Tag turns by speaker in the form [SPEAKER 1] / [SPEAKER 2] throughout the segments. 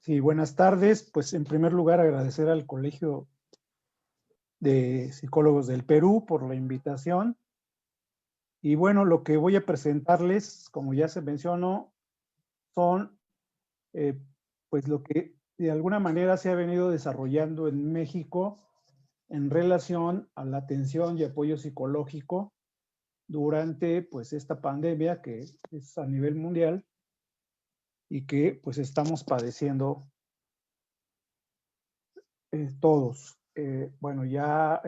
[SPEAKER 1] Sí, buenas tardes. Pues en primer lugar agradecer al Colegio de Psicólogos del Perú por la invitación. Y bueno, lo que voy a presentarles, como ya se mencionó, son eh, pues lo que de alguna manera se ha venido desarrollando en México en relación a la atención y apoyo psicológico durante pues esta pandemia que es a nivel mundial y que pues estamos padeciendo todos. Bueno, ya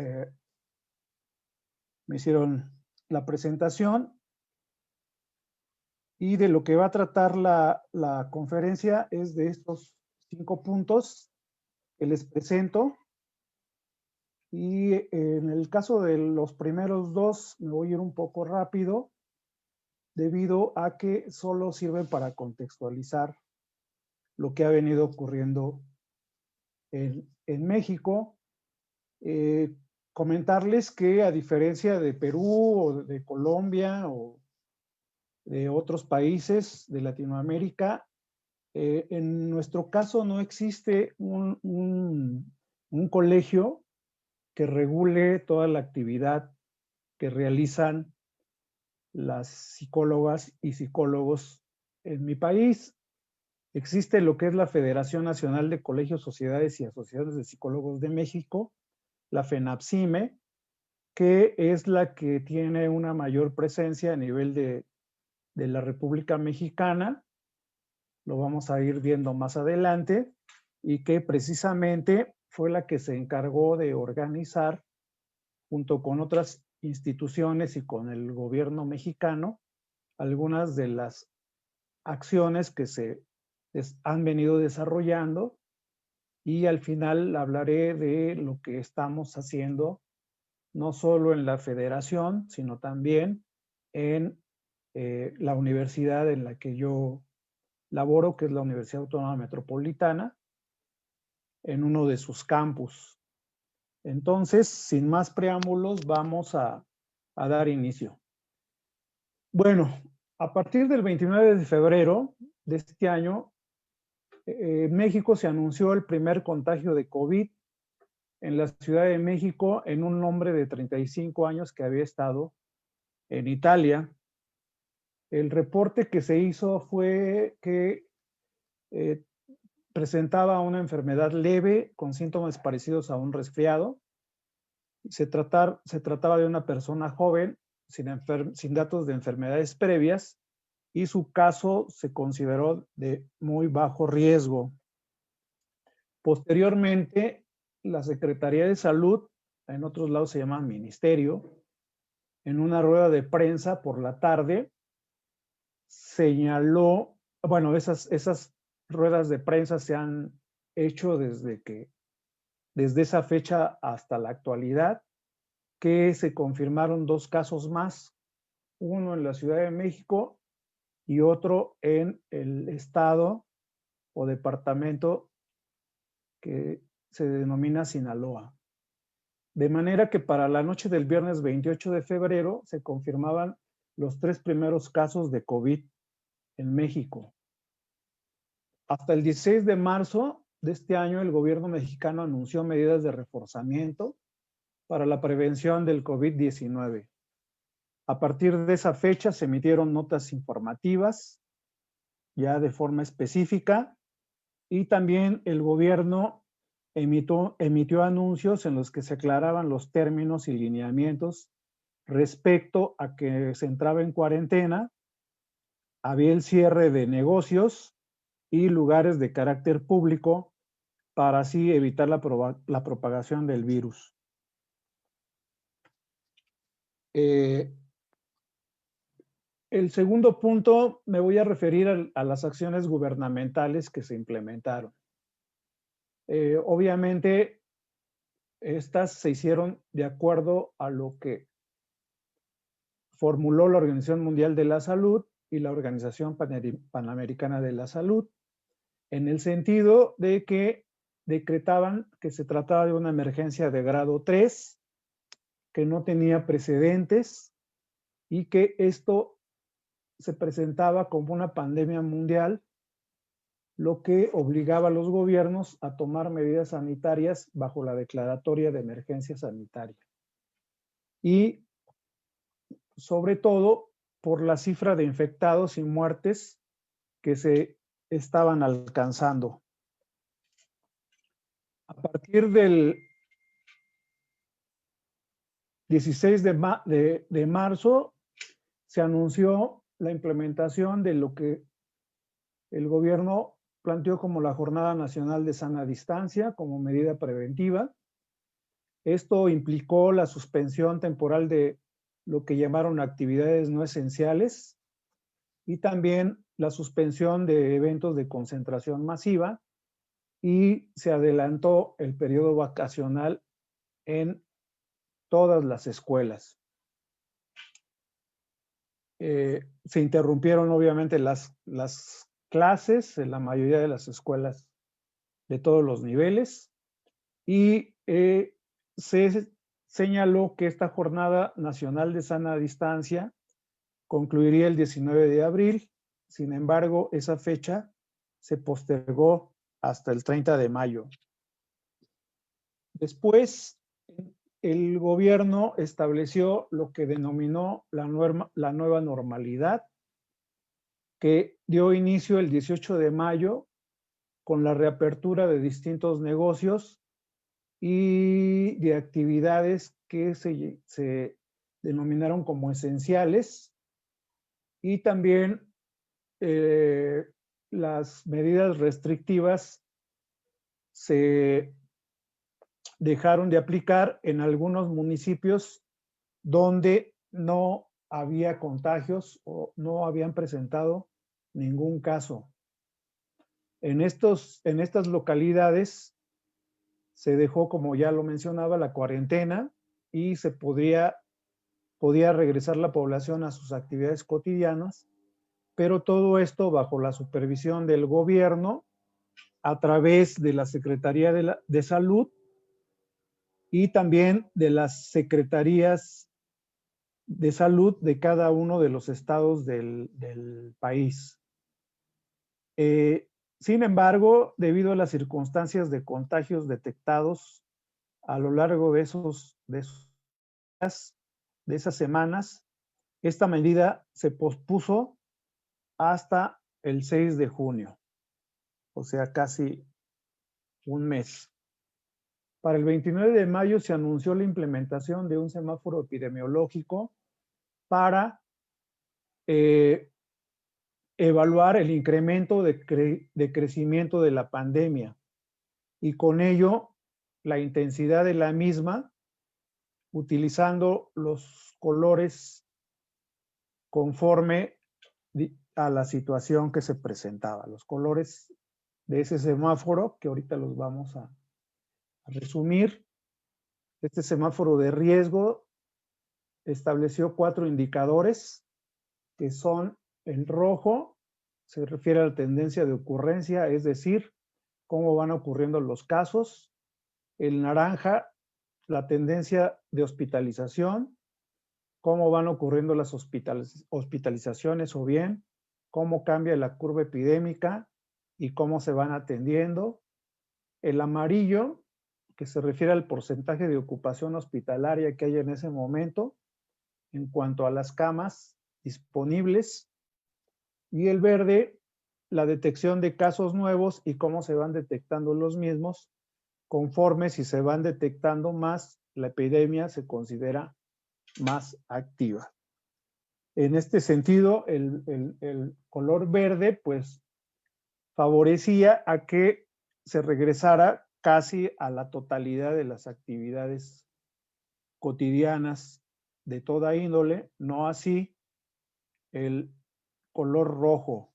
[SPEAKER 1] me hicieron la presentación y de lo que va a tratar la conferencia es de estos 5 puntos que les presento. Y en el caso de los primeros 2 me voy a ir un poco rápido debido a que solo sirven para contextualizar lo que ha venido ocurriendo en México. Comentarles que a diferencia de Perú o de Colombia o de otros países de Latinoamérica, en nuestro caso no existe un colegio que regule toda la actividad que realizan las psicólogas y psicólogos en mi país. Existe lo que es la Federación Nacional de Colegios, Sociedades y Asociaciones de Psicólogos de México, la FENAPSIME, que es la que tiene una mayor presencia a nivel de la República Mexicana. Lo vamos a ir viendo más adelante, y que precisamente fue la que se encargó de organizar, junto con otras instituciones y con el gobierno mexicano, algunas de las acciones que se han venido desarrollando, y al final hablaré de lo que estamos haciendo, no solo en la federación, sino también en la universidad en la que yo laboro, que es la Universidad Autónoma Metropolitana, en uno de sus campus. Entonces, sin más preámbulos, vamos a dar inicio. Bueno, a partir del 29 de febrero de este año, en México se anunció el primer contagio de COVID en la Ciudad de México en un hombre de 35 años que había estado en Italia. El reporte que se hizo fue que eh, presentaba una enfermedad leve con síntomas parecidos a un resfriado. Se trataba de una persona joven sin datos de enfermedades previas, y su caso se consideró de muy bajo riesgo. Posteriormente, la Secretaría de Salud, en otros lados se llama ministerio, en una rueda de prensa por la tarde, señaló, bueno, esas ruedas de prensa se han hecho desde esa fecha hasta la actualidad, que se confirmaron 2 casos más, uno en la Ciudad de México y otro en el estado o departamento que se denomina Sinaloa. De manera que para la noche del viernes 28 de febrero se confirmaban los 3 primeros casos de COVID en México. Hasta el 16 de marzo de este año, el gobierno mexicano anunció medidas de reforzamiento para la prevención del COVID-19. A partir de esa fecha se emitieron notas informativas ya de forma específica, y también el gobierno emitió anuncios en los que se aclaraban los términos y lineamientos respecto a que se entraba en cuarentena, había el cierre de negocios y lugares de carácter público para así evitar la propagación del virus. El segundo punto, me voy a referir a las acciones gubernamentales que se implementaron. Obviamente, estas se hicieron de acuerdo a lo que formuló la Organización Mundial de la Salud y la Organización Panamericana de la Salud, en el sentido de que decretaban que se trataba de una emergencia de grado 3, que no tenía precedentes, y que esto se presentaba como una pandemia mundial, lo que obligaba a los gobiernos a tomar medidas sanitarias bajo la declaratoria de emergencia sanitaria. Y sobre todo por la cifra de infectados y muertes que se estaban alcanzando. A partir del 16 de marzo se anunció la implementación de lo que el gobierno planteó como la Jornada Nacional de Sana Distancia como medida preventiva. Esto implicó la suspensión temporal de lo que llamaron actividades no esenciales y también la suspensión de eventos de concentración masiva, y se adelantó el periodo vacacional en todas las escuelas. Se interrumpieron obviamente las clases en la mayoría de las escuelas de todos los niveles, y se señaló que esta Jornada Nacional de Sana Distancia concluiría el 19 de abril. Sin embargo, esa fecha se postergó hasta el 30 de mayo. Después, el gobierno estableció lo que denominó la nueva normalidad, que dio inicio el 18 de mayo con la reapertura de distintos negocios y de actividades que se denominaron como esenciales, y también las medidas restrictivas se dejaron de aplicar en algunos municipios donde no había contagios o no habían presentado ningún caso. En estas localidades se dejó, como ya lo mencionaba, la cuarentena, y se podía regresar la población a sus actividades cotidianas, pero todo esto bajo la supervisión del gobierno a través de la Secretaría de Salud y también de las secretarías de salud de cada uno de los estados del país. Sin embargo, debido a las circunstancias de contagios detectados a lo largo de esas semanas, esta medida se pospuso hasta el 6 de junio, o sea, casi un mes. Para el 29 de mayo se anunció la implementación de un semáforo epidemiológico para evaluar el incremento de crecimiento de la pandemia, y con ello la intensidad de la misma, utilizando los colores conforme a la situación que se presentaba. Los colores de ese semáforo, que ahorita los vamos a resumir. Este semáforo de riesgo estableció 4 indicadores, que son: el rojo se refiere a la tendencia de ocurrencia, es decir, cómo van ocurriendo los casos; el naranja, la tendencia de hospitalización, cómo van ocurriendo las hospitalizaciones, o bien cómo cambia la curva epidémica y cómo se van atendiendo; el amarillo, que se refiere al porcentaje de ocupación hospitalaria que hay en ese momento en cuanto a las camas disponibles; y el verde, la detección de casos nuevos y cómo se van detectando los mismos. Conforme si se van detectando más, la epidemia se considera más activa. En este sentido, el color verde pues favorecía a que se regresara casi a la totalidad de las actividades cotidianas de toda índole, no así el color rojo.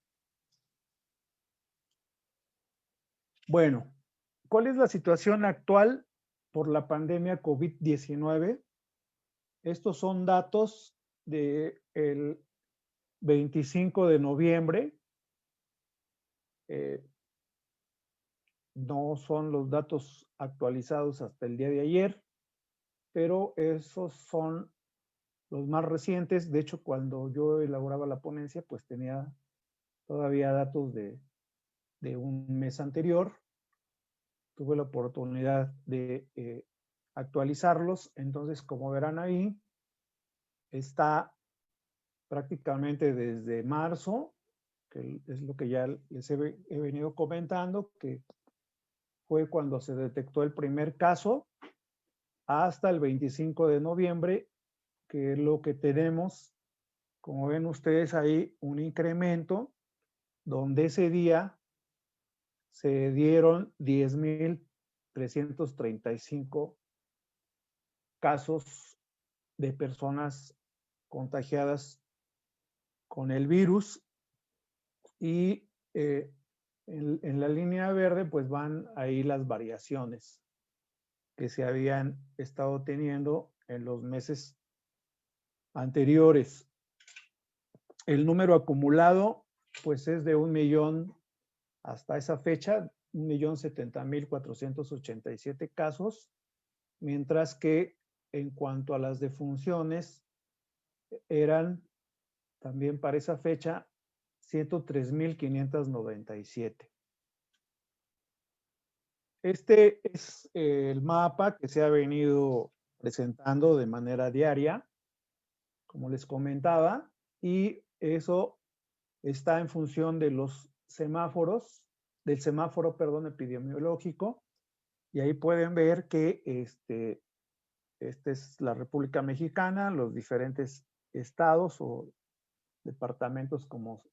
[SPEAKER 1] Bueno, ¿cuál es la situación actual por la pandemia COVID-19? Estos son datos del 25 de noviembre. No son los datos actualizados hasta el día de ayer, pero esos son los más recientes. De hecho, cuando yo elaboraba la ponencia, pues tenía todavía datos de de un mes anterior. Tuve la oportunidad de actualizarlos. Entonces, como verán ahí, está prácticamente desde marzo, que es lo que ya les he venido comentando, que fue cuando se detectó el primer caso, hasta el 25 de noviembre, que es lo que tenemos, como ven ustedes ahí, un incremento, donde ese día se dieron 10,335 casos de personas contagiadas con el virus, y en la línea verde pues van ahí las variaciones que se habían estado teniendo en los meses anteriores. El número acumulado pues es de 1,000,000 hasta esa fecha, 1,070,487 casos, mientras que en cuanto a las defunciones eran también para esa fecha 103,597. Este es el mapa que se ha venido presentando de manera diaria, como les comentaba, y eso está en función de los semáforos, del semáforo, perdón, epidemiológico, y ahí pueden ver que esta es la República Mexicana, los diferentes estados o departamentos como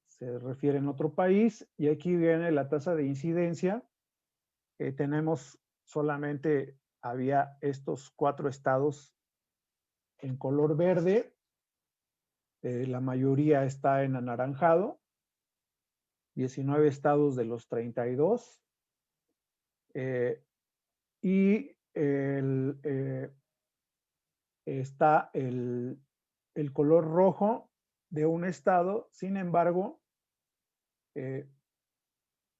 [SPEAKER 1] se refiere en otro país, y aquí viene la tasa de incidencia. Tenemos solamente, había estos 4 estados en color verde, la mayoría está en anaranjado, 19 estados de los 32, y está el color rojo de un estado. Sin embargo, en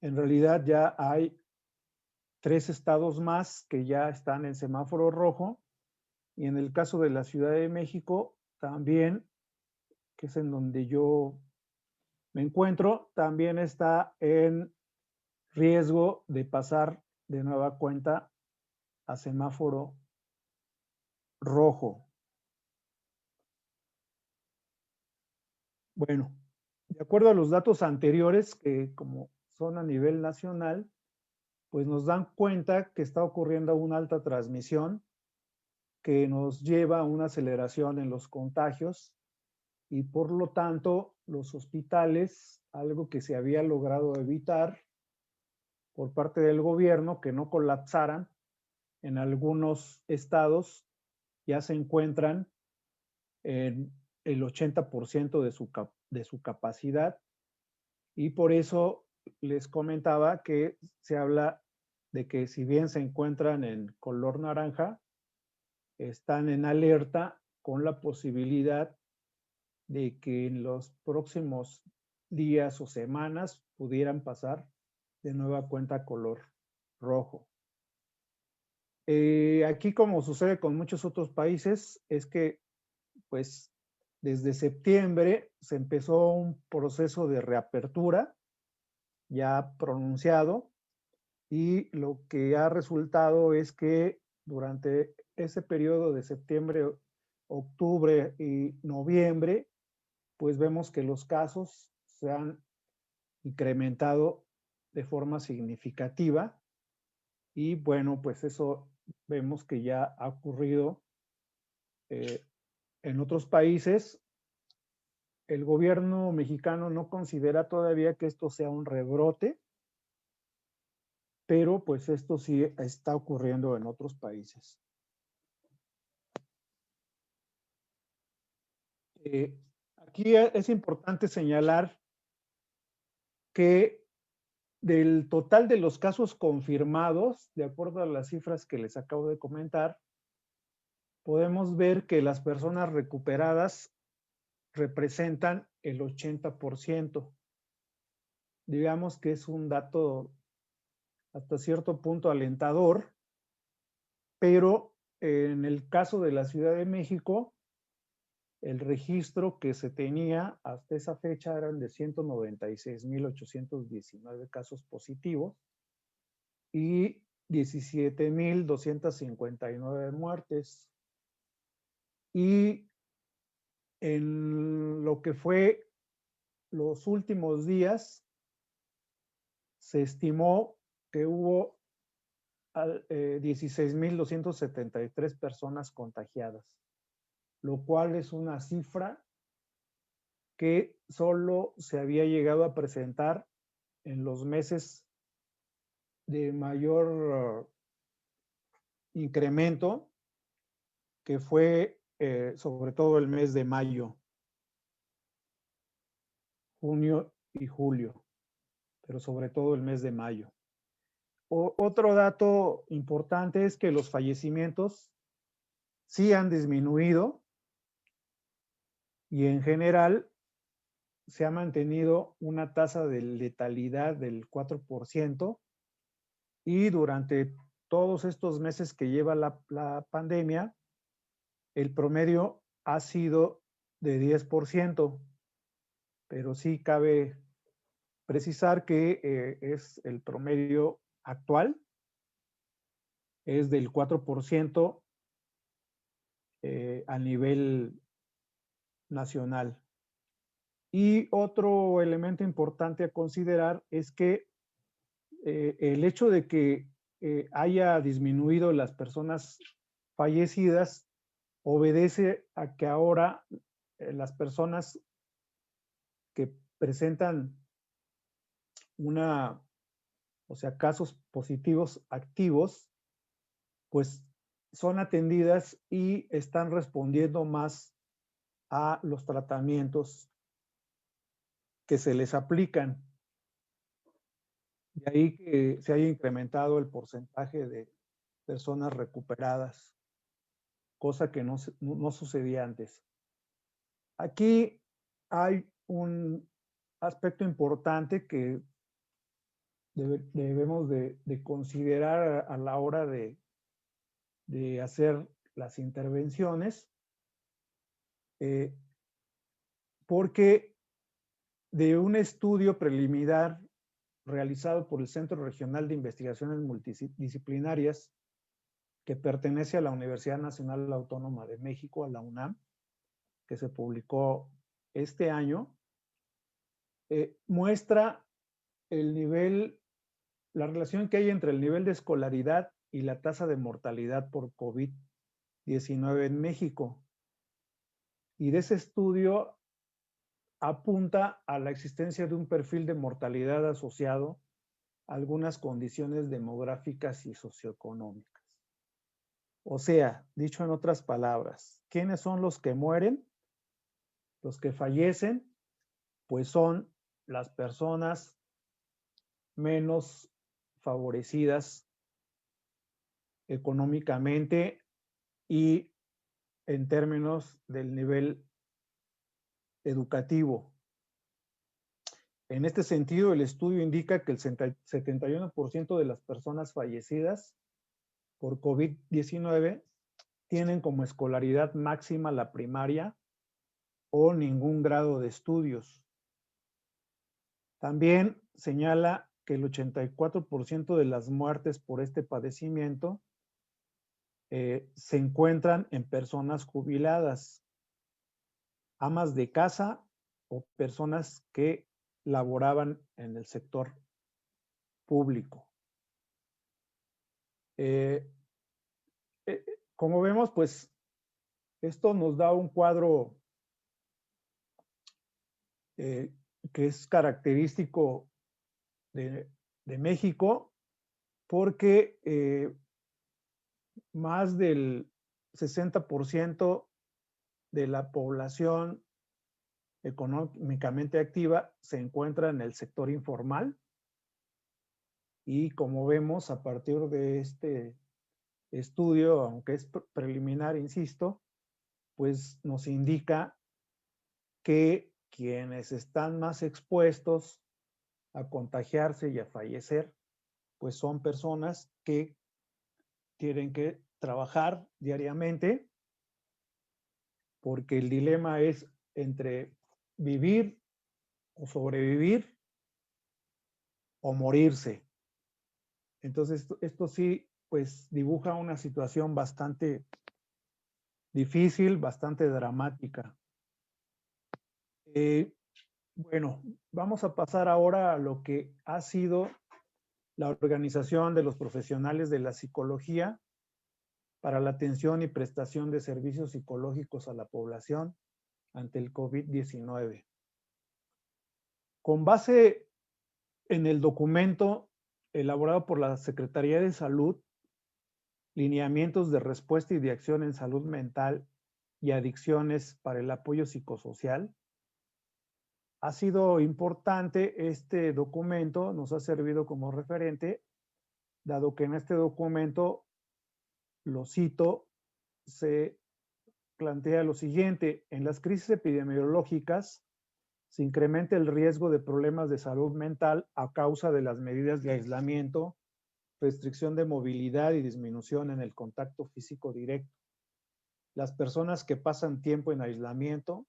[SPEAKER 1] realidad ya hay 3 estados más que ya están en semáforo rojo, y en el caso de la Ciudad de México también, que es en donde yo me encuentro, también está en riesgo de pasar de nueva cuenta a semáforo rojo. Bueno, de acuerdo a los datos anteriores, que como son a nivel nacional, pues nos dan cuenta que está ocurriendo una alta transmisión que nos lleva a una aceleración en los contagios, y por lo tanto los hospitales, algo que se había logrado evitar por parte del gobierno, que no colapsaran, en algunos estados ya se encuentran en el 80% de su capacidad, y por eso les comentaba que se habla de que si bien se encuentran en color naranja, están en alerta con la posibilidad de que en los próximos días o semanas pudieran pasar de nueva cuenta a color rojo. Aquí, como sucede con muchos otros países, es que pues desde septiembre se empezó un proceso de reapertura ya pronunciado, y lo que ha resultado es que durante ese periodo de septiembre, octubre y noviembre, pues vemos que los casos se han incrementado de forma significativa, y bueno, pues eso vemos que ya ha ocurrido en otros países. El gobierno mexicano no considera todavía que esto sea un rebrote, pero pues esto sí está ocurriendo en otros países. Aquí es importante señalar que del total de los casos confirmados, de acuerdo a las cifras que les acabo de comentar, podemos ver que las personas recuperadas representan el 80%. Digamos que es un dato hasta cierto punto alentador, pero en el caso de la Ciudad de México, el registro que se tenía hasta esa fecha eran de 196,819 casos positivos y 17,259 muertes. Y en lo que fue los últimos días, se estimó que hubo 16,273 personas contagiadas, lo cual es una cifra que solo se había llegado a presentar en los meses de mayor incremento, que fue sobre todo el mes de mayo, junio y julio, pero sobre todo el mes de mayo. Otro dato importante es que los fallecimientos sí han disminuido y en general se ha mantenido una tasa de letalidad del 4% y durante todos estos meses que lleva la pandemia, el promedio ha sido de 10%, pero sí cabe precisar que es el promedio actual, es del 4% a nivel nacional. Y otro elemento importante a considerar es que el hecho de que haya disminuido las personas fallecidas obedece a que ahora las personas que presentan casos positivos activos, pues son atendidas y están respondiendo más a los tratamientos que se les aplican. De ahí que se haya incrementado el porcentaje de personas recuperadas, cosa que no sucedía antes. Aquí hay un aspecto importante que debemos de considerar a la hora de hacer las intervenciones, porque de un estudio preliminar realizado por el Centro Regional de Investigaciones Multidisciplinarias, que pertenece a la Universidad Nacional Autónoma de México, a la UNAM, que se publicó este año, muestra la relación que hay entre el nivel de escolaridad y la tasa de mortalidad por COVID-19 en México. Y de ese estudio apunta a la existencia de un perfil de mortalidad asociado a algunas condiciones demográficas y socioeconómicas. O sea, dicho en otras palabras, ¿quiénes son los que mueren? Los que fallecen, pues son las personas menos favorecidas económicamente y en términos del nivel educativo. En este sentido, el estudio indica que el 71% de las personas fallecidas por COVID-19 tienen como escolaridad máxima la primaria o ningún grado de estudios. También señala que el 84% de las muertes por este padecimiento se encuentran en personas jubiladas, amas de casa o personas que laboraban en el sector público. Como vemos, pues esto nos da un cuadro que es característico de México, porque más del 60% de la población económicamente activa se encuentra en el sector informal. Y como vemos, a partir de este estudio, aunque es preliminar, insisto, pues nos indica que quienes están más expuestos a contagiarse y a fallecer, pues son personas que tienen que trabajar diariamente, porque el dilema es entre vivir o sobrevivir o morirse. Entonces, esto sí, pues dibuja una situación bastante difícil, bastante dramática. Bueno, vamos a pasar ahora a lo que ha sido la organización de los profesionales de la psicología para la atención y prestación de servicios psicológicos a la población ante el COVID-19. Con base en el documento elaborado por la Secretaría de Salud, Lineamientos de Respuesta y de Acción en Salud Mental y Adicciones para el Apoyo Psicosocial, ha sido importante este documento, nos ha servido como referente, dado que en este documento, lo cito, se plantea lo siguiente: en las crisis epidemiológicas se incrementa el riesgo de problemas de salud mental a causa de las medidas de aislamiento, restricción de movilidad y disminución en el contacto físico directo. Las personas que pasan tiempo en aislamiento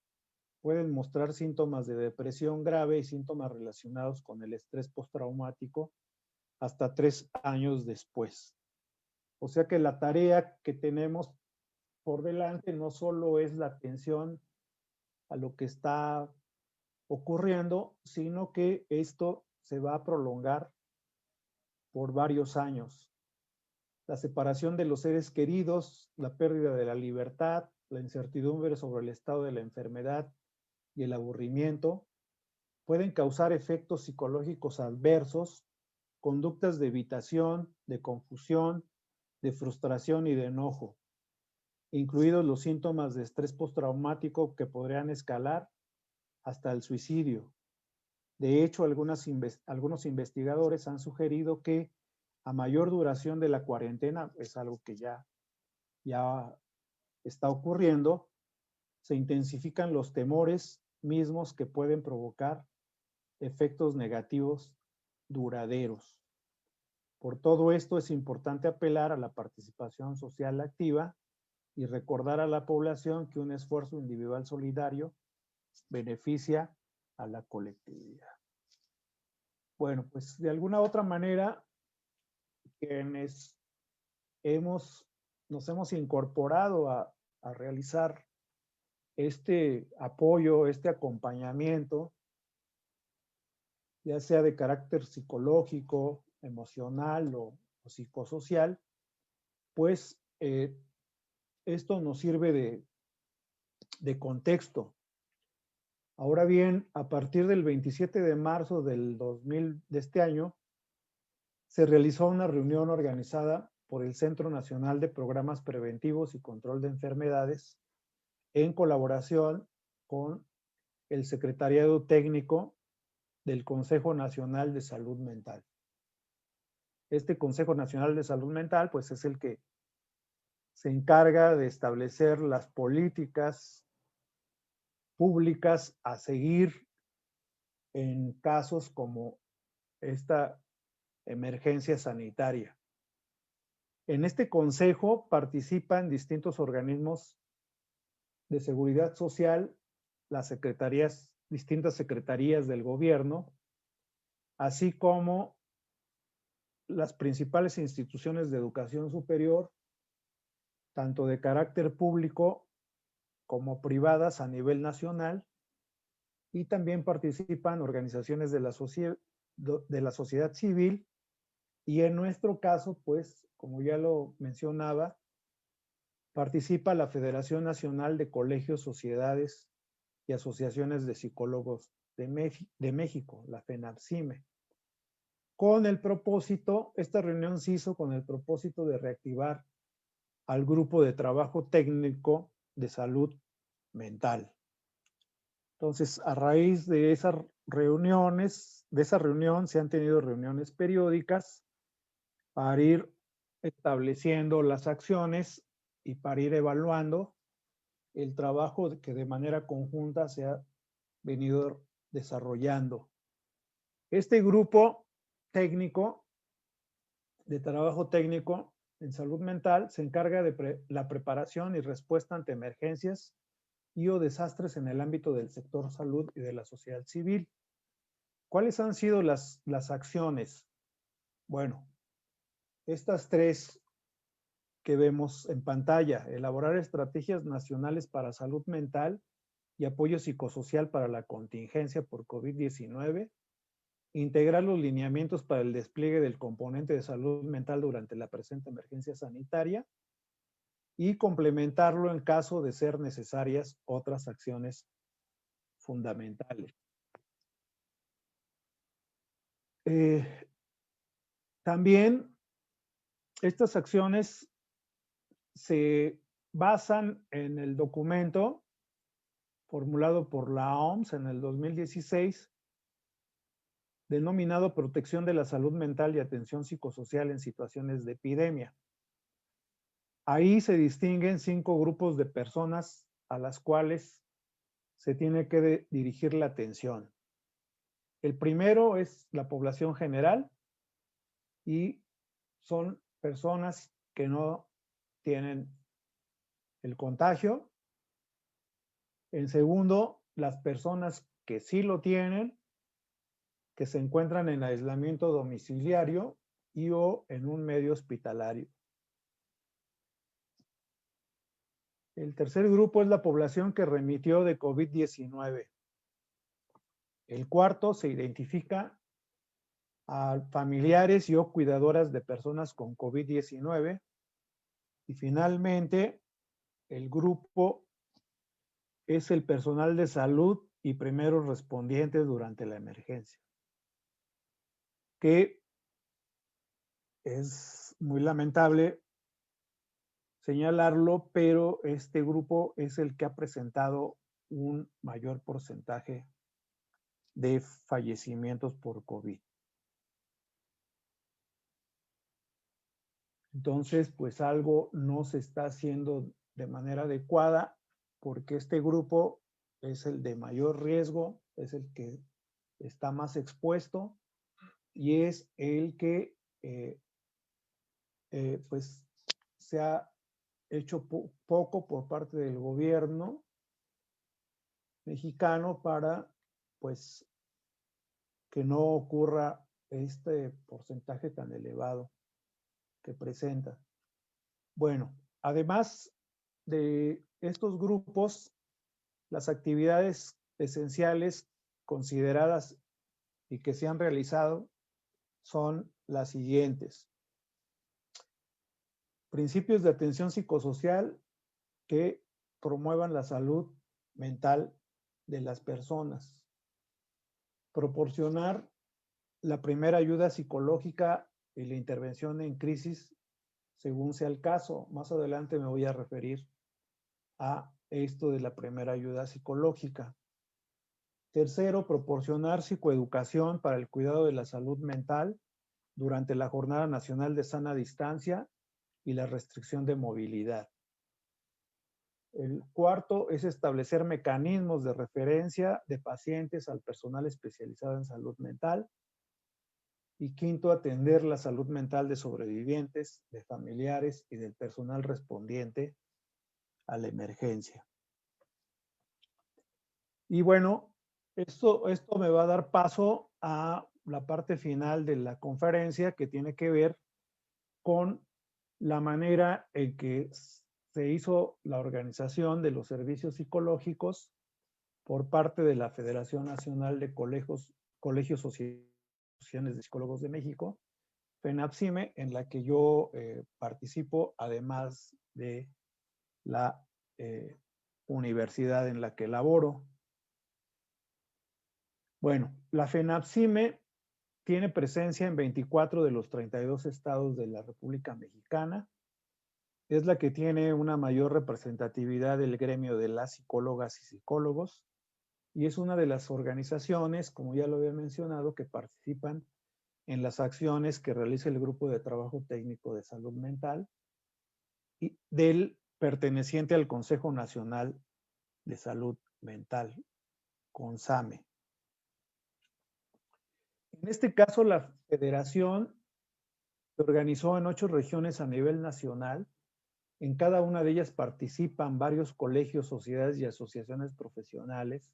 [SPEAKER 1] pueden mostrar síntomas de depresión grave y síntomas relacionados con el estrés postraumático hasta 3 años después. O sea que la tarea que tenemos por delante no solo es la atención a lo que está ocurriendo, sino que esto se va a prolongar por varios años. La separación de los seres queridos, la pérdida de la libertad, la incertidumbre sobre el estado de la enfermedad y el aburrimiento pueden causar efectos psicológicos adversos, conductas de evitación, de confusión, de frustración y de enojo, incluidos los síntomas de estrés postraumático que podrían escalar hasta el suicidio. De hecho, algunos investigadores han sugerido que a mayor duración de la cuarentena, es algo que ya está ocurriendo, se intensifican los temores mismos que pueden provocar efectos negativos duraderos. Por todo esto es importante apelar a la participación social activa y recordar a la población que un esfuerzo individual solidario beneficia a la colectividad. Bueno, pues de alguna otra manera, quienes nos hemos incorporado a realizar este apoyo, este acompañamiento, ya sea de carácter psicológico, emocional o psicosocial, pues esto nos sirve de contexto. Ahora bien, a partir del 27 de marzo del 2000 de este año, se realizó una reunión organizada por el Centro Nacional de Programas Preventivos y Control de Enfermedades en colaboración con el Secretariado Técnico del Consejo Nacional de Salud Mental. Este Consejo Nacional de Salud Mental, pues es el que se encarga de establecer las políticas públicas a seguir en casos como esta emergencia sanitaria. En este consejo participan distintos organismos de seguridad social, las distintas secretarías del gobierno, así como las principales instituciones de educación superior, tanto de carácter público como privadas a nivel nacional, y también participan organizaciones de la sociedad civil, y en nuestro caso, pues, como ya lo mencionaba, participa la Federación Nacional de Colegios, Sociedades y Asociaciones de Psicólogos de México, la FENAPSIME. Esta reunión se hizo con el propósito de reactivar al grupo de trabajo técnico de salud mental. Entonces, a raíz de esas reuniones, de esa reunión se han tenido reuniones periódicas para ir estableciendo las acciones y para ir evaluando el trabajo que de manera conjunta se ha venido desarrollando. Este grupo técnico de trabajo técnico en salud mental se encarga de la preparación y respuesta ante emergencias y o desastres en el ámbito del sector salud y de la sociedad civil. ¿Cuáles han sido las acciones? Bueno, estas tres que vemos en pantalla: elaborar estrategias nacionales para salud mental y apoyo psicosocial para la contingencia por COVID-19, integrar los lineamientos para el despliegue del componente de salud mental durante la presente emergencia sanitaria y complementarlo en caso de ser necesarias otras acciones fundamentales. También estas acciones se basan en el documento formulado por la OMS en el 2016, denominado Protección de la Salud Mental y Atención Psicosocial en Situaciones de Epidemia. Ahí se distinguen 5 grupos de personas a las cuales se tiene que dirigir la atención. El primero es la población general y son personas que no tienen el contagio. En segundo, las personas que sí lo tienen, que se encuentran en aislamiento domiciliario y o en un medio hospitalario. El tercer grupo es la población que remitió de COVID-19. El cuarto se identifica a familiares y o cuidadoras de personas con COVID-19. Y finalmente, el grupo es el personal de salud y primeros respondientes durante la emergencia, que es muy lamentable señalarlo, pero este grupo es el que ha presentado un mayor porcentaje de fallecimientos por COVID. Entonces, pues algo no se está haciendo de manera adecuada porque este grupo es el de mayor riesgo, es el que está más expuesto y es el que pues se ha hecho poco por parte del gobierno mexicano para pues que no ocurra este porcentaje tan elevado que presenta. Bueno, además de estos grupos, las actividades esenciales consideradas y que se han realizado son las siguientes. Principios de atención psicosocial que promuevan la salud mental de las personas. Proporcionar la primera ayuda psicológica y la intervención en crisis según sea el caso. Más adelante me voy a referir a esto de la primera ayuda psicológica. Tercero, proporcionar psicoeducación para el cuidado de la salud mental durante la Jornada Nacional de Sana Distancia y la restricción de movilidad. El cuarto es establecer mecanismos de referencia de pacientes al personal especializado en salud mental. Y quinto, atender la salud mental de sobrevivientes, de familiares y del personal respondiente a la emergencia. Y bueno, esto me va a dar paso a la parte final de la conferencia, que tiene que ver con la manera en que se hizo la organización de los servicios psicológicos por parte de la Federación Nacional de Colegios Asociaciones de Psicólogos de México, FENAPSIME, en la que yo participo, además de la universidad en la que laboro. Bueno, la FENAPSIME tiene presencia en 24 de los 32 estados de la República Mexicana. Es la que tiene una mayor representatividad del gremio de las psicólogas y psicólogos y es una de las organizaciones, como ya lo había mencionado, que participan en las acciones que realiza el Grupo de Trabajo Técnico de Salud Mental y del perteneciente al Consejo Nacional de Salud Mental, CONSAME. En este caso, la federación se organizó en 8 regiones a nivel nacional, En cada una de ellas participan varios colegios, sociedades y asociaciones profesionales,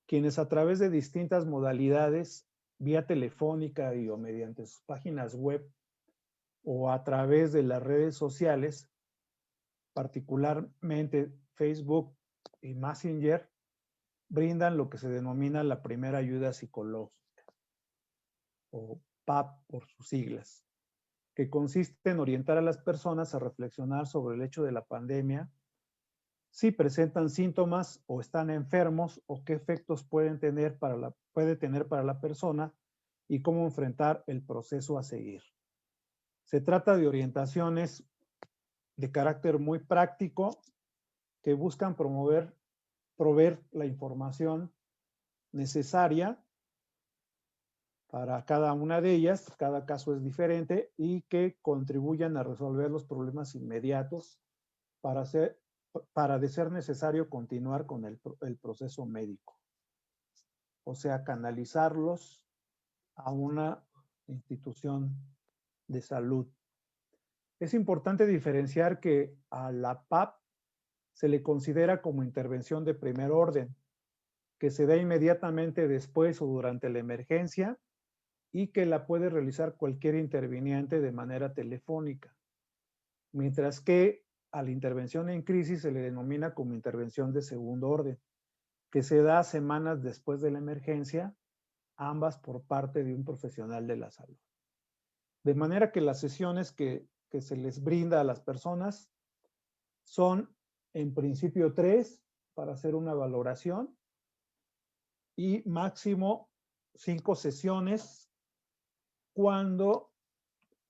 [SPEAKER 1] quienes a través de distintas modalidades, vía telefónica y o mediante sus páginas web o a través de las redes sociales, particularmente Facebook y Messenger, brindan lo que se denomina la primera ayuda psicológica, o PAP por sus siglas, que consiste en orientar a las personas a reflexionar sobre el hecho de la pandemia, si presentan síntomas o están enfermos o qué efectos puede tener para la persona y cómo enfrentar el proceso a seguir. Se trata de orientaciones de carácter muy práctico que buscan proveer la información necesaria para cada una de ellas, cada caso es diferente, y que contribuyan a resolver los problemas inmediatos para de ser necesario continuar con el proceso médico. O sea, canalizarlos a una institución de salud. Es importante diferenciar que a la PAP se le considera como intervención de primer orden, que se da inmediatamente después o durante la emergencia y que la puede realizar cualquier interviniente de manera telefónica. Mientras que a la intervención en crisis se le denomina como intervención de segundo orden, que se da semanas después de la emergencia, ambas por parte de un profesional de la salud. De manera que las sesiones que se les brinda a las personas son en principio 3 para hacer una valoración y máximo 5 sesiones cuando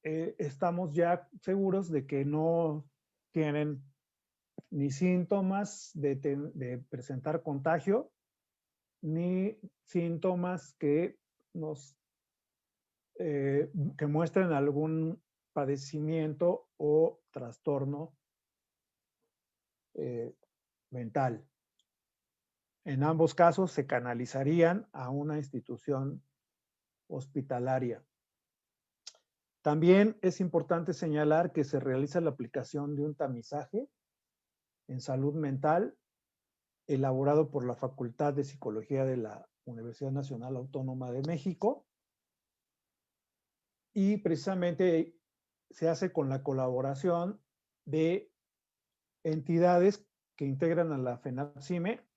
[SPEAKER 1] estamos ya seguros de que no tienen ni síntomas de presentar contagio, ni síntomas que que muestren algún padecimiento o trastorno mental. En ambos casos se canalizarían a una institución hospitalaria. También es importante señalar que se realiza la aplicación de un tamizaje en salud mental elaborado por la Facultad de Psicología de la Universidad Nacional Autónoma de México y precisamente se hace con la colaboración de entidades que integran a la FENAPSIME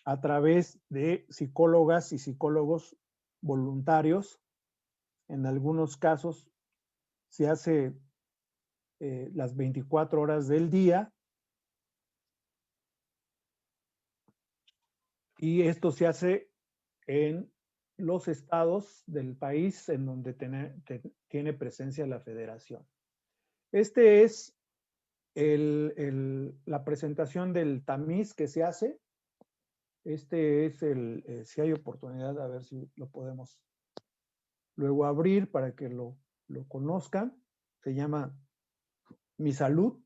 [SPEAKER 1] a través de psicólogas y psicólogos voluntarios. En algunos casos se hace las 24 horas del día y esto se hace en los estados del país en donde tiene presencia la federación. Este es la presentación del tamiz que se hace. Este es si hay oportunidad, a ver si lo podemos luego abrir para que lo conozcan. Se llama Mi Salud.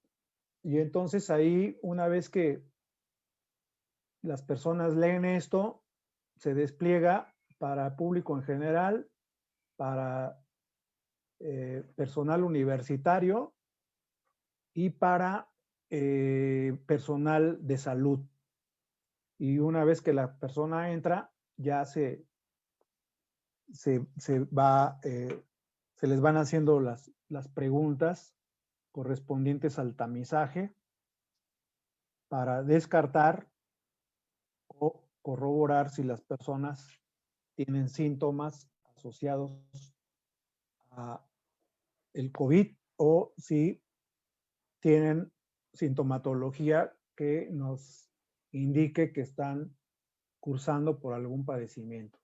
[SPEAKER 1] Y entonces ahí, una vez que las personas leen esto, se despliega para público en general, para personal universitario y para personal de salud. Y una vez que la persona entra, ya se les van haciendo las preguntas correspondientes al tamizaje para descartar o corroborar si las personas tienen síntomas asociados a el COVID o si tienen sintomatología que nos indique que están cursando por algún padecimiento.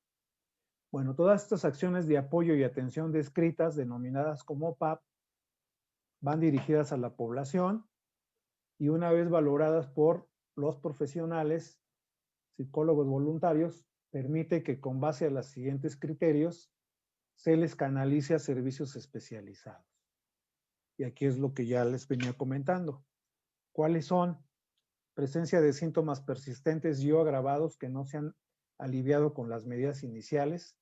[SPEAKER 1] Bueno, todas estas acciones de apoyo y atención descritas, denominadas como PAP, van dirigidas a la población y una vez valoradas por los profesionales, psicólogos voluntarios, permite que con base a los siguientes criterios se les canalice a servicios especializados. Y aquí es lo que ya les venía comentando. ¿Cuáles son? Presencia de síntomas persistentes y o agravados que no se han aliviado con las medidas iniciales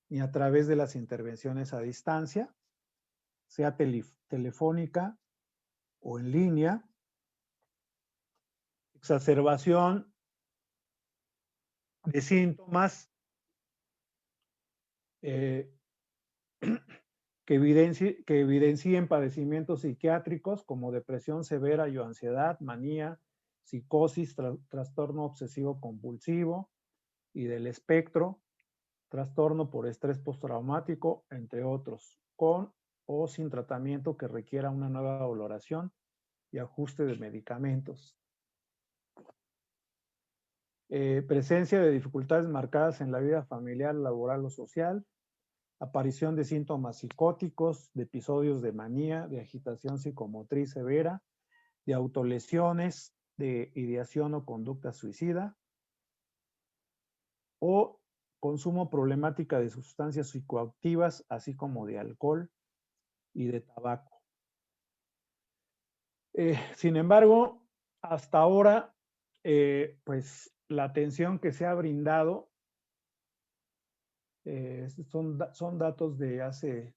[SPEAKER 1] ni a través de las intervenciones a distancia, sea telefónica o en línea, exacerbación de síntomas que evidencien padecimientos psiquiátricos como depresión severa y o ansiedad, manía, psicosis, trastorno obsesivo compulsivo y del espectro, trastorno por estrés postraumático, entre otros, con o sin tratamiento que requiera una nueva valoración y ajuste de medicamentos. Presencia de dificultades marcadas en la vida familiar, laboral o social, aparición de síntomas psicóticos, de episodios de manía, de agitación psicomotriz severa, de autolesiones, de ideación o conducta suicida, o consumo problemática de sustancias psicoactivas, así como de alcohol y de tabaco. Sin embargo, hasta ahora, pues la atención que se ha brindado son datos de hace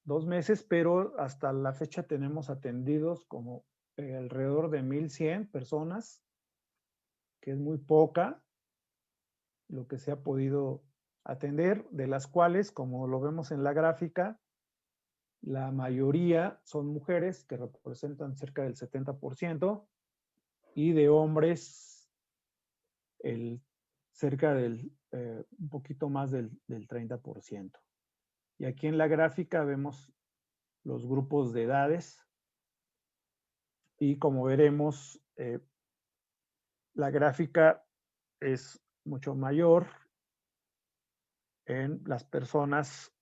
[SPEAKER 1] 2 meses, pero hasta la fecha tenemos atendidos como alrededor de 1,100 personas, que es muy poca lo que se ha podido atender, de las cuales, como lo vemos en la gráfica, la mayoría son mujeres que representan cerca del 70% y de hombres cerca del un poquito más del 30%. Y aquí en la gráfica vemos los grupos de edades y como veremos, la gráfica es mucho mayor en las personas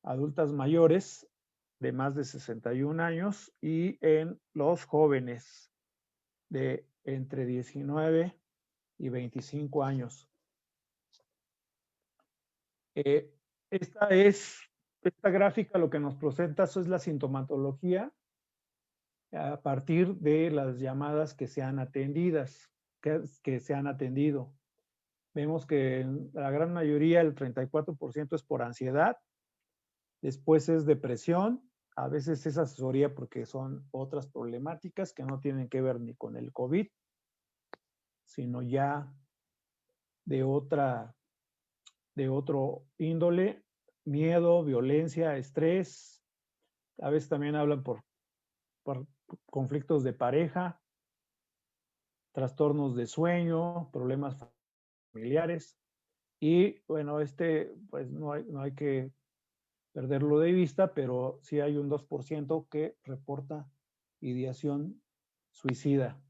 [SPEAKER 1] adultas mayores de más de 61 años y en los jóvenes de entre 19 y 25 años. Esta gráfica lo que nos presenta es la sintomatología a partir de las llamadas que se han atendidas, que se han atendido. Vemos que la gran mayoría, el 34% es por ansiedad, después es depresión, a veces es asesoría porque son otras problemáticas que no tienen que ver ni con el COVID, sino ya de otro índole, miedo, violencia, estrés, a veces también hablan por conflictos de pareja, trastornos de sueño, problemas familiares y bueno, pues no hay que perderlo de vista, pero sí hay un 2% que reporta ideación suicida,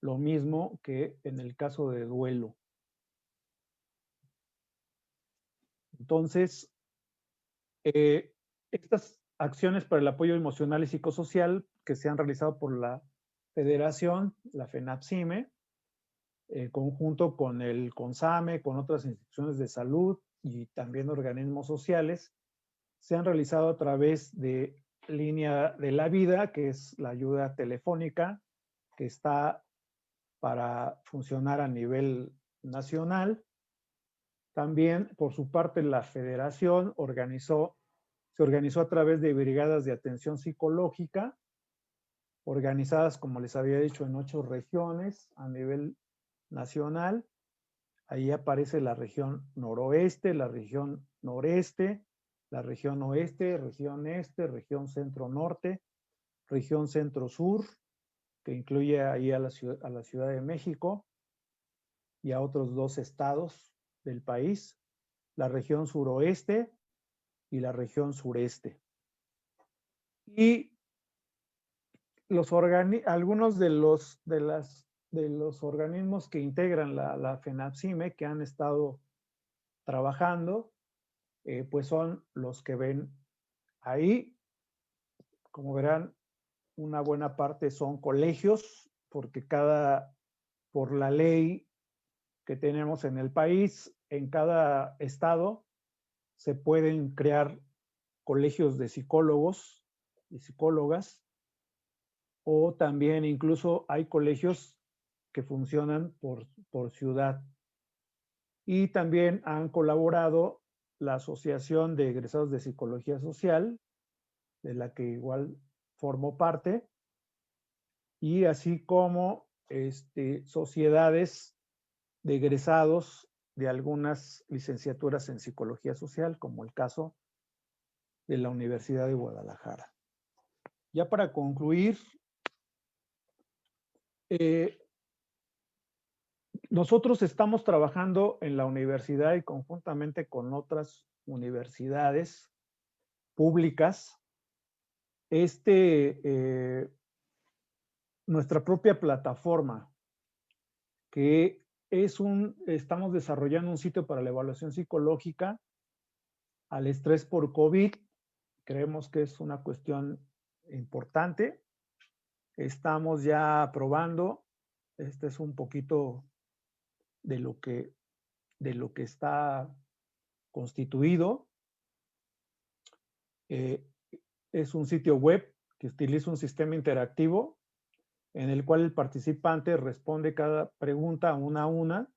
[SPEAKER 1] lo mismo que en el caso de duelo. Entonces, estas acciones para el apoyo emocional y psicosocial que se han realizado por la Federación, la FENAPSIME, conjunto con el CONSAME, con otras instituciones de salud y también organismos sociales, se han realizado a través de Línea de la Vida, que es la ayuda telefónica que está para funcionar a nivel nacional. También, por su parte, la Federación se organizó a través de brigadas de atención psicológica, organizadas, como les había dicho, en 8 regiones a nivel nacional. Ahí aparece la región noroeste, la región noreste, la región oeste, región este, región centro-norte, región centro-sur, que incluye ahí a la Ciudad de México y a otros 2 estados del país, la región suroeste y la región sureste. Y algunos de los organismos que integran la FENAPSIME que han estado trabajando, pues son los que ven ahí. Como verán, una buena parte son colegios, porque por la ley que tenemos en el país, en cada estado se pueden crear colegios de psicólogos y psicólogas, o también incluso hay colegios que funcionan por ciudad. Y también han colaborado la Asociación de Egresados de Psicología Social, de la que igual formo parte, y así como sociedades de egresados de algunas licenciaturas en psicología social, como el caso de la Universidad de Guadalajara. Ya para concluir, nosotros estamos trabajando en la universidad y conjuntamente con otras universidades públicas, nuestra propia plataforma, que estamos desarrollando un sitio para la evaluación psicológica al estrés por COVID. Creemos que es una cuestión importante. Estamos ya probando. Este es un poquito de lo que está constituido. Es un sitio web que utiliza un sistema interactivo en el cual el participante responde cada pregunta una a una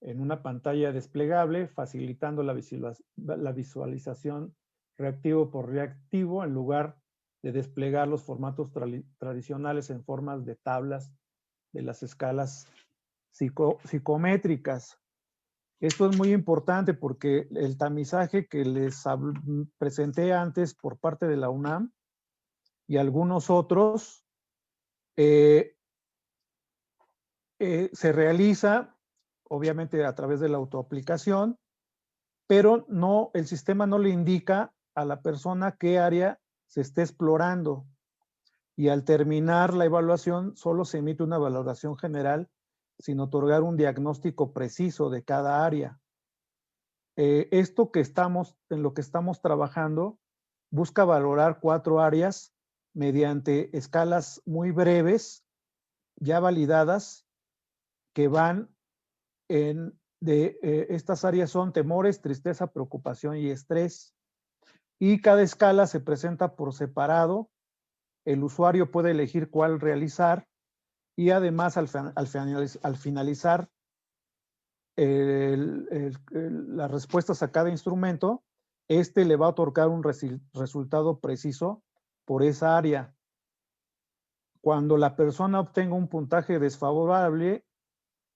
[SPEAKER 1] en una pantalla desplegable, facilitando la visualización reactivo por reactivo en lugar de desplegar los formatos tradicionales en formas de tablas de las escalas psicométricas. Esto es muy importante porque el tamizaje que les presenté antes por parte de la UNAM y algunos otros se realiza obviamente a través de la autoaplicación, pero el sistema no le indica a la persona qué área se esté explorando. Y al terminar la evaluación, solo se emite una valoración general sin otorgar un diagnóstico preciso de cada área. Esto en lo que estamos trabajando busca valorar 4 áreas mediante escalas muy breves, ya validadas, que van estas áreas son temores, tristeza, preocupación y estrés. Y cada escala se presenta por separado. El usuario puede elegir cuál realizar y además al finalizar las respuestas a cada instrumento, le va a otorgar un resultado preciso por esa área. Cuando la persona obtenga un puntaje desfavorable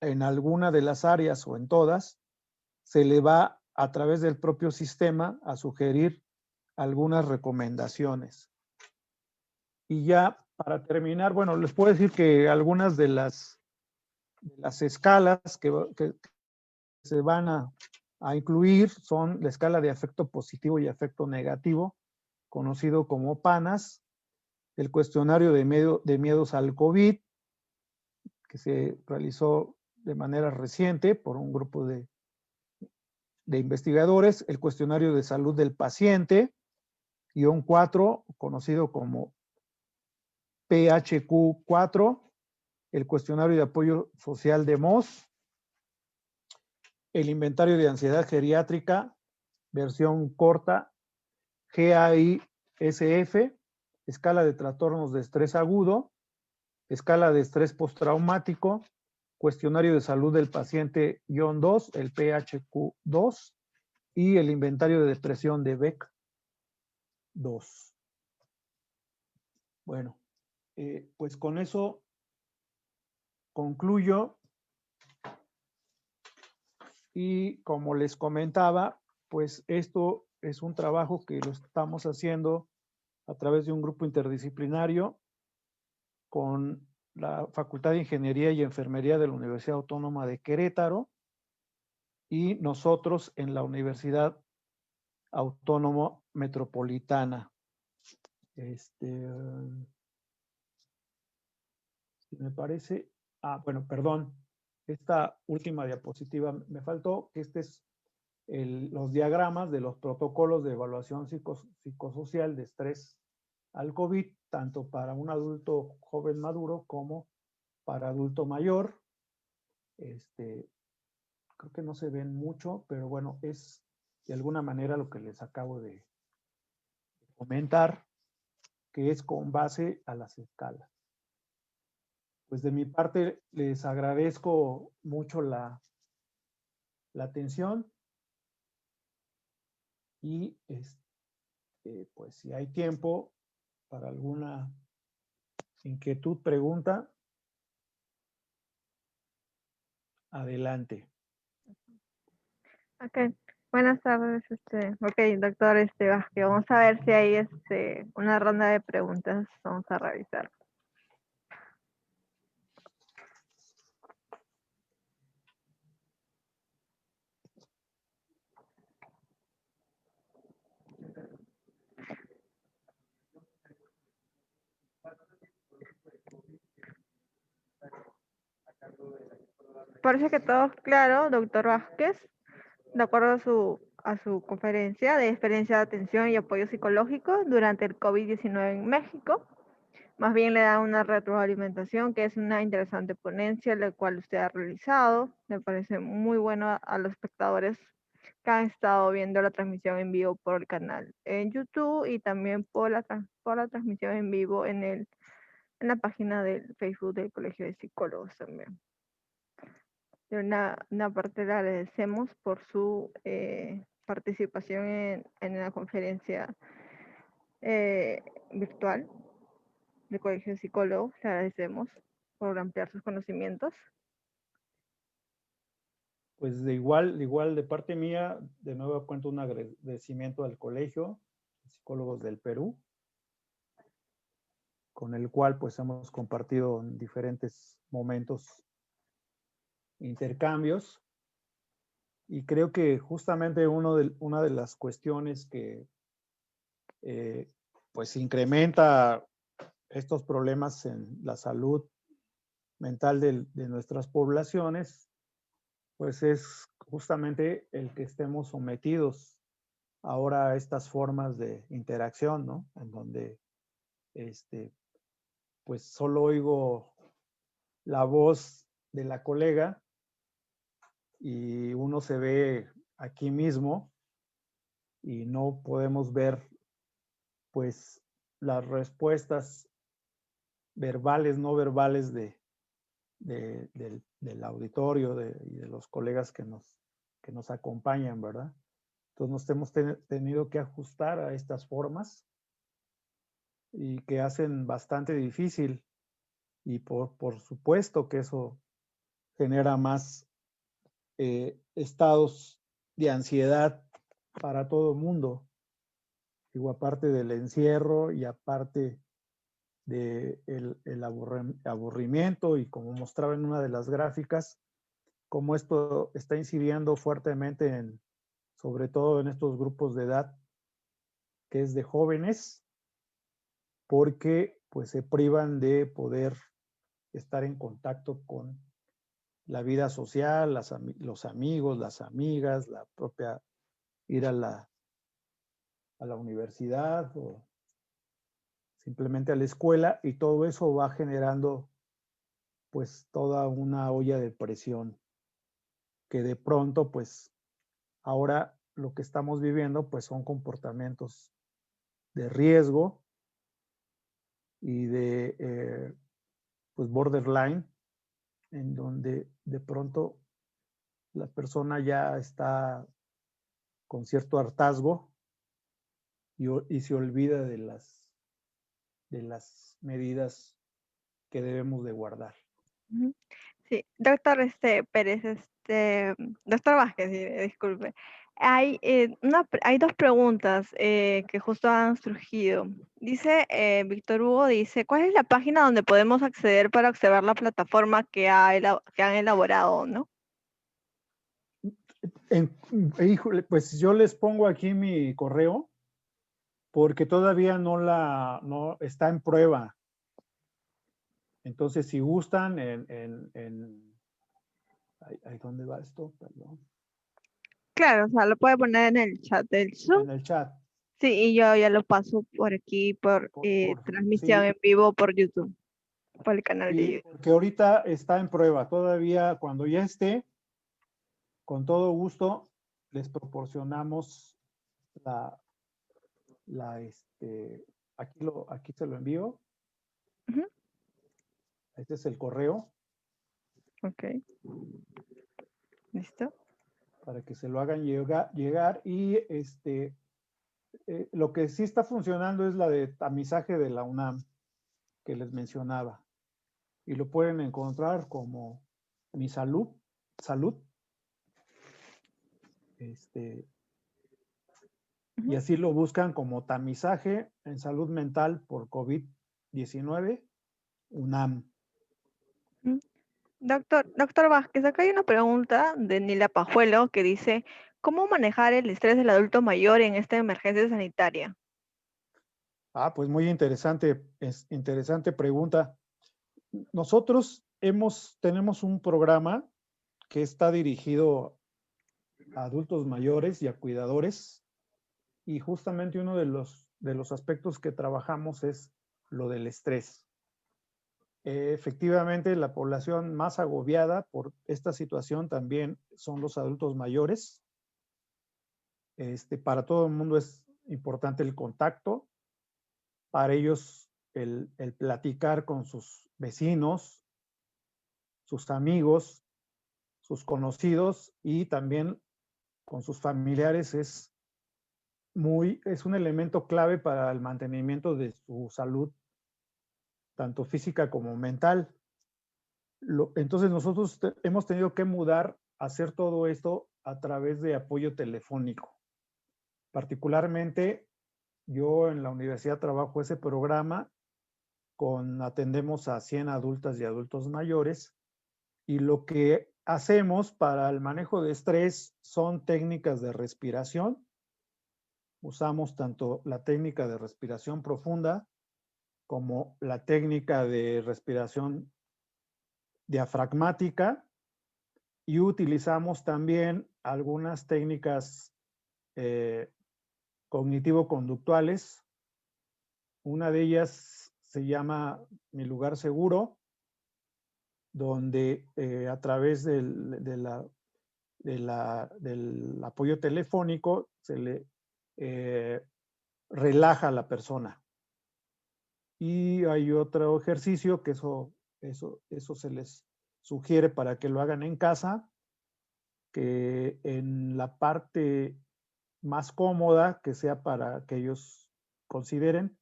[SPEAKER 1] en alguna de las áreas o en todas, se le va a través del propio sistema a sugerir algunas recomendaciones. Y ya para terminar, bueno, les puedo decir que algunas de las escalas que se van a incluir son la escala de afecto positivo y afecto negativo, conocido como PANAS, el cuestionario de miedos al COVID, que se realizó de manera reciente por un grupo de investigadores, el cuestionario de salud del paciente, _4, conocido como PHQ-4, el cuestionario de apoyo social de MOS, el inventario de ansiedad geriátrica, versión corta, GAISF, escala de trastornos de estrés agudo, escala de estrés postraumático, cuestionario de salud del paciente-2, el PHQ-2, y el inventario de depresión de Beck 2. Bueno, pues con eso concluyo. Y como les comentaba, pues esto es un trabajo que lo estamos haciendo a través de un grupo interdisciplinario con la Facultad de Ingeniería y Enfermería de la Universidad Autónoma de Querétaro y nosotros en la Universidad Autónoma Metropolitana. Me parece, bueno, perdón, esta última diapositiva me faltó, que es los diagramas de los protocolos de evaluación psicosocial de estrés al COVID, tanto para un adulto joven maduro como para adulto mayor. Creo que no se ven mucho, pero bueno, es de alguna manera lo que les acabo de comentar, que es con base a las escalas. Pues de mi parte les agradezco mucho la atención y pues si hay tiempo para alguna inquietud, pregunta, Adelante.
[SPEAKER 2] Ok, buenas tardes, ok, doctor Vázquez, vamos a ver si hay una ronda de preguntas, vamos a revisar. Parece que todo es claro, doctor Vázquez, de acuerdo a su conferencia de experiencia de atención y apoyo psicológico durante el COVID-19 en México. Más bien le da una retroalimentación, que es una interesante ponencia, la cual usted ha realizado. Me parece muy bueno a los espectadores que han estado viendo la transmisión en vivo por el canal en YouTube y también por la transmisión en vivo en la página del Facebook del Colegio de Psicólogos también. De una parte le agradecemos por su participación en la conferencia virtual del Colegio de Psicólogos. Le agradecemos por ampliar sus conocimientos.
[SPEAKER 1] Pues de igual de parte mía, de nuevo cuento un agradecimiento al Colegio de Psicólogos del Perú, con el cual pues hemos compartido en diferentes momentos intercambios. Y creo que justamente una de las cuestiones que pues incrementa estos problemas en la salud mental de nuestras poblaciones, pues es justamente el que estemos sometidos ahora a estas formas de interacción, ¿no? En donde pues solo oigo la voz de la colega y uno se ve aquí mismo y no podemos ver pues las respuestas verbales, no verbales del auditorio y de los colegas que nos acompañan, ¿verdad? Entonces nos hemos tenido que ajustar a estas formas y que hacen bastante difícil y por supuesto que eso genera más estados de ansiedad para todo el mundo. Digo, aparte del encierro y aparte del aburrimiento y como mostraba en una de las gráficas, cómo esto está incidiendo fuertemente sobre todo en estos grupos de edad que es de jóvenes, porque pues se privan de poder estar en contacto con la vida social, los amigos, las amigas, la propia ir a la universidad o simplemente a la escuela, y todo eso va generando pues toda una olla de presión que de pronto pues ahora lo que estamos viviendo pues son comportamientos de riesgo y de pues borderline, en donde de pronto la persona ya está con cierto hartazgo y se olvida de las medidas que debemos de guardar.
[SPEAKER 2] Sí, doctor Pérez, doctor Vázquez, disculpe. Hay dos preguntas que justo han surgido. Dice, Víctor Hugo dice, ¿cuál es la página donde podemos acceder para observar la plataforma que han elaborado, ¿no?
[SPEAKER 1] Híjole, pues yo les pongo aquí mi correo porque todavía no está en prueba. Entonces, si gustan, ¿dónde va esto? Perdón.
[SPEAKER 2] Claro, o sea, lo puede poner en el chat del Zoom.
[SPEAKER 1] En el chat.
[SPEAKER 2] Sí, y yo ya lo paso por aquí, por transmisión
[SPEAKER 1] Sí,
[SPEAKER 2] en vivo por YouTube, por el canal de
[SPEAKER 1] sí,
[SPEAKER 2] YouTube.
[SPEAKER 1] porque ahorita está en prueba. Todavía, cuando ya esté, con todo gusto, les proporcionamos aquí se lo envío.
[SPEAKER 2] Ujú.
[SPEAKER 1] Este es el correo.
[SPEAKER 2] Ok. ¿Listo?
[SPEAKER 1] Para que se lo hagan llegar y lo que sí está funcionando es la de tamizaje de la UNAM que les mencionaba y lo pueden encontrar como Mi Salud salud. Y así lo buscan como tamizaje en salud mental por COVID-19, UNAM.
[SPEAKER 2] Doctor Vázquez, acá hay una pregunta de Nila Pajuelo que dice, ¿cómo manejar el estrés del adulto mayor en esta emergencia sanitaria?
[SPEAKER 1] Pues muy interesante, interesante pregunta. Nosotros tenemos un programa que está dirigido a adultos mayores y a cuidadores, y justamente uno de los aspectos que trabajamos es lo del estrés. Efectivamente, la población más agobiada por esta situación también son los adultos mayores. Para todo el mundo es importante el contacto. Para ellos, el platicar con sus vecinos, sus amigos, sus conocidos y también con sus familiares es un elemento clave para el mantenimiento de su salud, tanto física como mental. Entonces nosotros hemos tenido que mudar a hacer todo esto a través de apoyo telefónico. Particularmente, yo en la universidad trabajo ese programa atendemos a 100 adultas y adultos mayores, y lo que hacemos para el manejo de estrés son técnicas de respiración. Usamos tanto la técnica de respiración profunda como la técnica de respiración diafragmática, y utilizamos también algunas técnicas cognitivo-conductuales. Una de ellas se llama Mi Lugar Seguro, donde a través del apoyo telefónico se le relaja a la persona. Y hay otro ejercicio que eso se les sugiere para que lo hagan en casa, que en la parte más cómoda, que sea para que ellos consideren,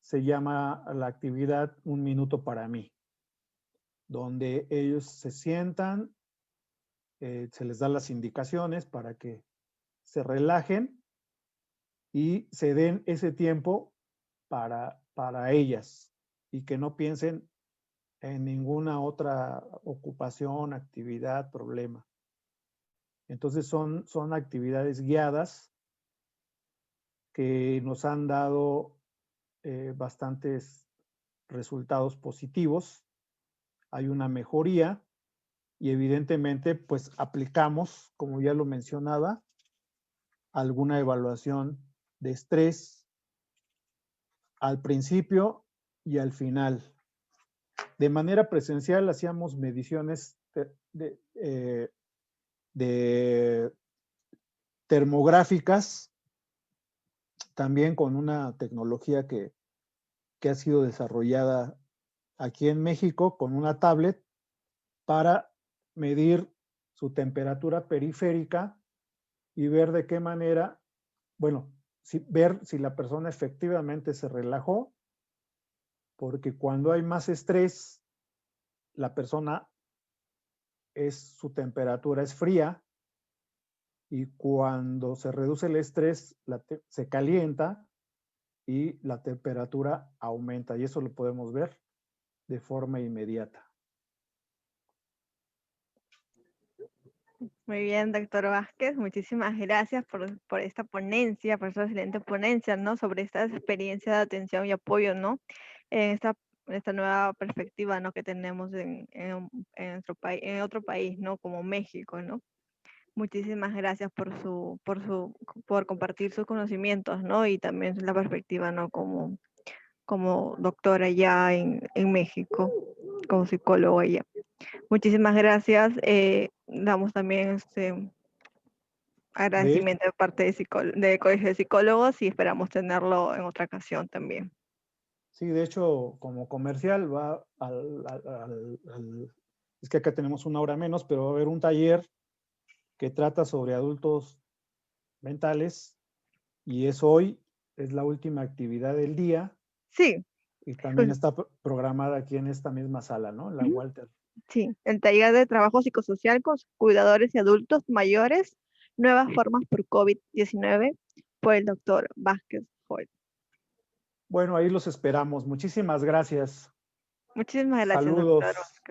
[SPEAKER 1] se llama la actividad Un Minuto para Mí, donde ellos se sientan, se les da las indicaciones para que se relajen y se den ese tiempo para ellas, y que no piensen en ninguna otra ocupación, actividad, problema. Entonces son actividades guiadas que nos han dado bastantes resultados positivos. Hay una mejoría y evidentemente pues aplicamos, como ya lo mencionaba, alguna evaluación de estrés al principio y al final. De manera presencial hacíamos mediciones de termográficas, también con una tecnología que ha sido desarrollada aquí en México con una tablet para medir su temperatura periférica y ver de qué manera, bueno, ver si la persona efectivamente se relajó, porque cuando hay más estrés, la persona su temperatura es fría, y cuando se reduce el estrés, se calienta y la temperatura aumenta, y eso lo podemos ver de forma inmediata.
[SPEAKER 2] Muy bien, doctor Vázquez, muchísimas gracias por esta ponencia, por esta excelente ponencia, ¿no? Sobre esta experiencia de atención y apoyo, ¿no? En esta nueva perspectiva, ¿no? Que tenemos en nuestro país, en otro país, ¿no? Como México, ¿no? Muchísimas gracias por compartir sus conocimientos, ¿no? Y también la perspectiva, ¿no? Como doctora allá en México, como psicólogo allá. Muchísimas gracias. Damos también agradecimiento de parte del Colegio de Psicólogos y esperamos tenerlo en otra ocasión también.
[SPEAKER 1] Sí, de hecho, como comercial va es que acá tenemos una hora menos, pero va a haber un taller que trata sobre adultos mentales, y es la última actividad del día.
[SPEAKER 2] Sí.
[SPEAKER 1] Y también está programada aquí en esta misma sala, ¿no? La Walter.
[SPEAKER 2] Sí, el taller de trabajo psicosocial con sus cuidadores y adultos mayores, nuevas formas por COVID-19, por el doctor Vázquez Hoy.
[SPEAKER 1] Bueno, ahí los esperamos. Muchísimas gracias.
[SPEAKER 2] Muchísimas gracias, doctor
[SPEAKER 1] Saludos.
[SPEAKER 2] Vázquez.